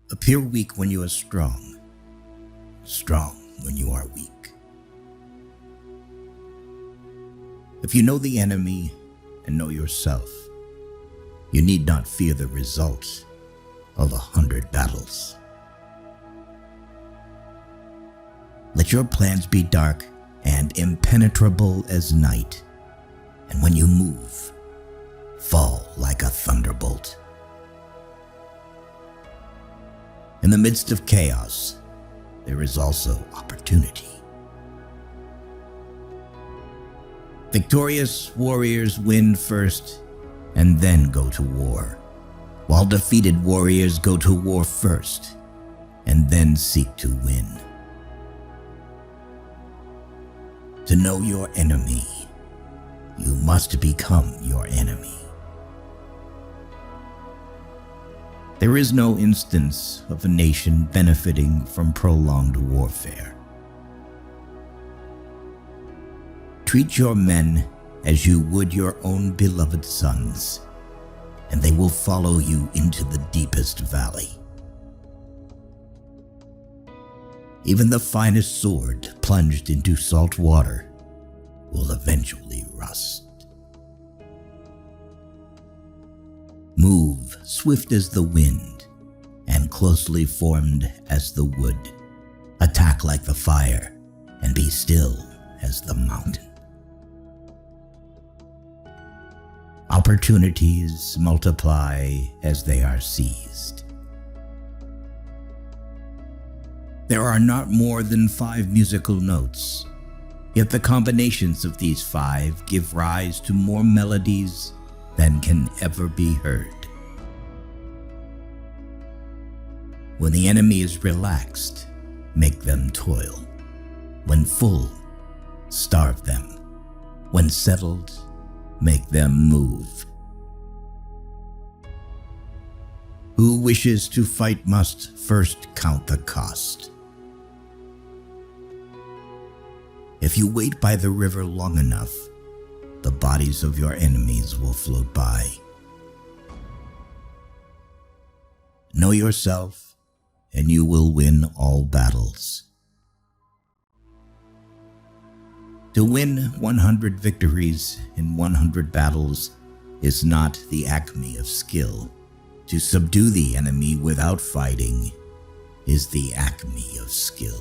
Appear weak when you are strong, strong when you are weak. If you know the enemy and know yourself, you need not fear the results of 100 battles. Let your plans be dark and impenetrable as night, and when you move, fall like a thunderbolt. In the midst of chaos, there is also opportunity. Victorious warriors win first and then go to war, while defeated warriors go to war first and then seek to win. To know your enemy, you must become your enemy. There is no instance of a nation benefiting from prolonged warfare. Treat your men as you would your own beloved sons, and they will follow you into the deepest valley. Even the finest sword plunged into salt water will eventually rust. Move swift as the wind and closely formed as the wood. Attack like the fire and be still as the mountain. Opportunities multiply as they are seized. There are not more than 5 musical notes, yet the combinations of these 5 give rise to more melodies than can ever be heard. When the enemy is relaxed, make them toil. When full, starve them. When settled, make them move. Who wishes to fight must first count the cost. If you wait by the river long enough, the bodies of your enemies will float by. Know yourself, and you will win all battles. To win 100 victories in 100 battles is not the acme of skill. To subdue the enemy without fighting is the acme of skill.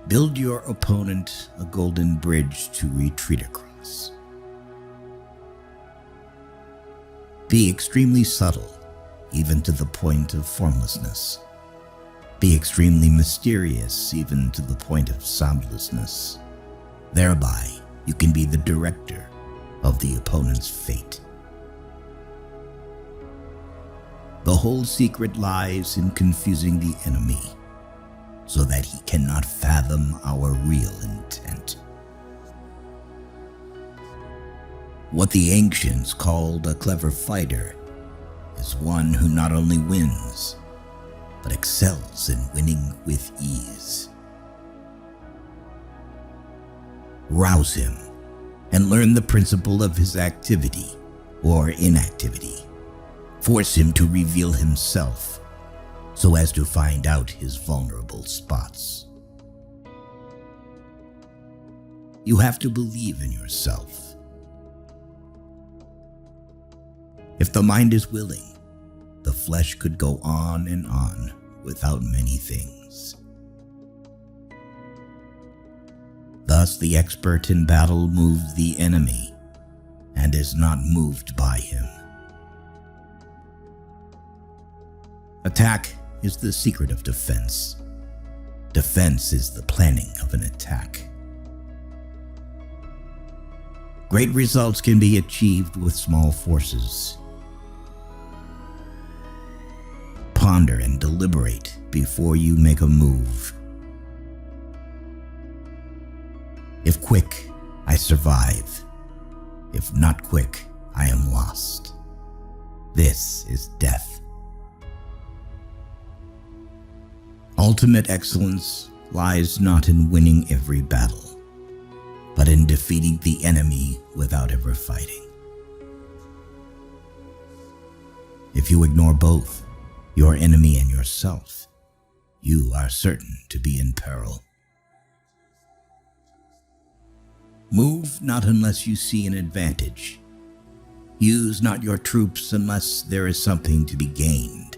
Build your opponent a golden bridge to retreat across. Be extremely subtle, even to the point of formlessness. Be extremely mysterious, even to the point of soundlessness. Thereby, you can be the director of the opponent's fate. The whole secret lies in confusing the enemy, so that he cannot fathom our real intent. What the ancients called a clever fighter is one who not only wins, but excels in winning with ease. Rouse him and learn the principle of his activity or inactivity. Force him to reveal himself so as to find out his vulnerable spots. You have to believe in yourself. If the mind is willing, the flesh could go on and on without many things. Thus, the expert in battle moves the enemy and is not moved by him. Attack is the secret of defense. Defense is the planning of an attack. Great results can be achieved with small forces. Ponder and deliberate before you make a move. If quick, I survive. If not quick, I am lost. This is death. Ultimate excellence lies not in winning every battle, but in defeating the enemy without ever fighting. If you ignore both, your enemy and yourself, you are certain to be in peril. Move not unless you see an advantage. Use not your troops unless there is something to be gained.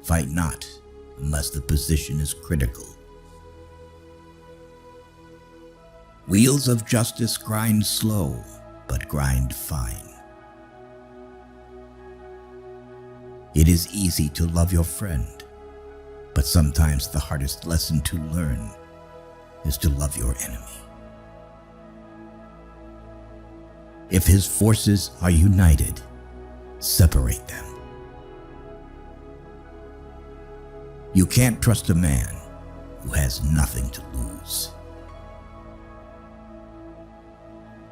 Fight not unless the position is critical. Wheels of justice grind slow, but grind fine. It is easy to love your friend, but sometimes the hardest lesson to learn is to love your enemy. If his forces are united, separate them. You can't trust a man who has nothing to lose.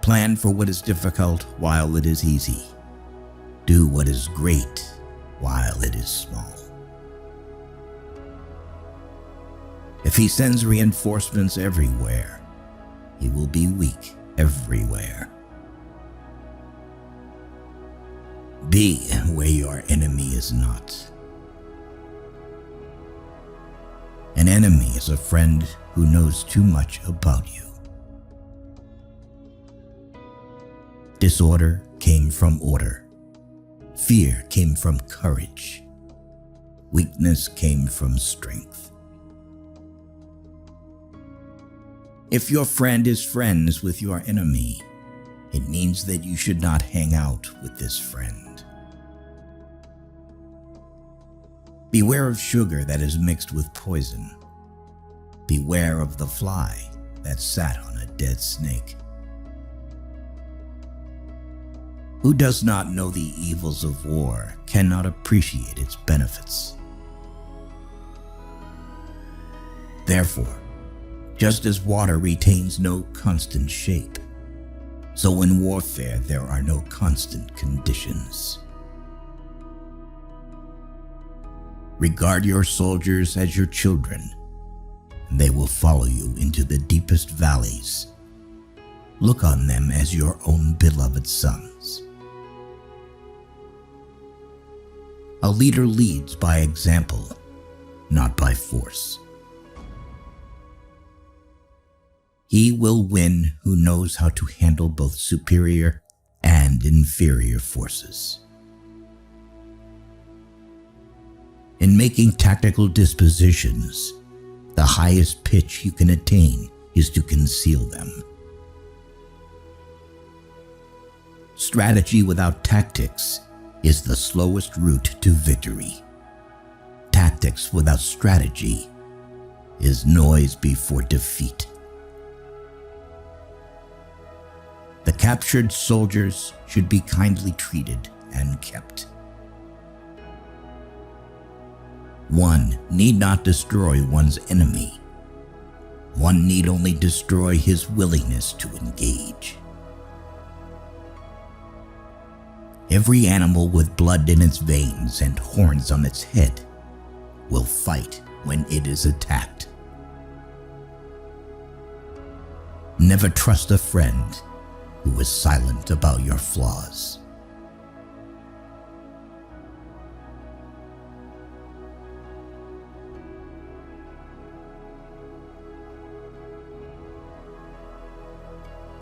Plan for what is difficult while it is easy. Do what is great while it is small. If he sends reinforcements everywhere, he will be weak everywhere. Be where your enemy is not. An enemy is a friend who knows too much about you. Disorder came from order. Fear came from courage. Weakness came from strength. If your friend is friends with your enemy, it means that you should not hang out with this friend. Beware of sugar that is mixed with poison. Beware of the fly that sat on a dead snake. Who does not know the evils of war cannot appreciate its benefits. Therefore, just as water retains no constant shape, so in warfare there are no constant conditions. Regard your soldiers as your children, and they will follow you into the deepest valleys. Look on them as your own beloved sons. A leader leads by example, not by force. He will win who knows how to handle both superior and inferior forces. In making tactical dispositions, the highest pitch you can attain is to conceal them. Strategy without tactics is the slowest route to victory. Tactics without strategy is noise before defeat. The captured soldiers should be kindly treated and kept. One need not destroy one's enemy. One need only destroy his willingness to engage. Every animal with blood in its veins and horns on its head will fight when it is attacked. Never trust a friend who is silent about your flaws.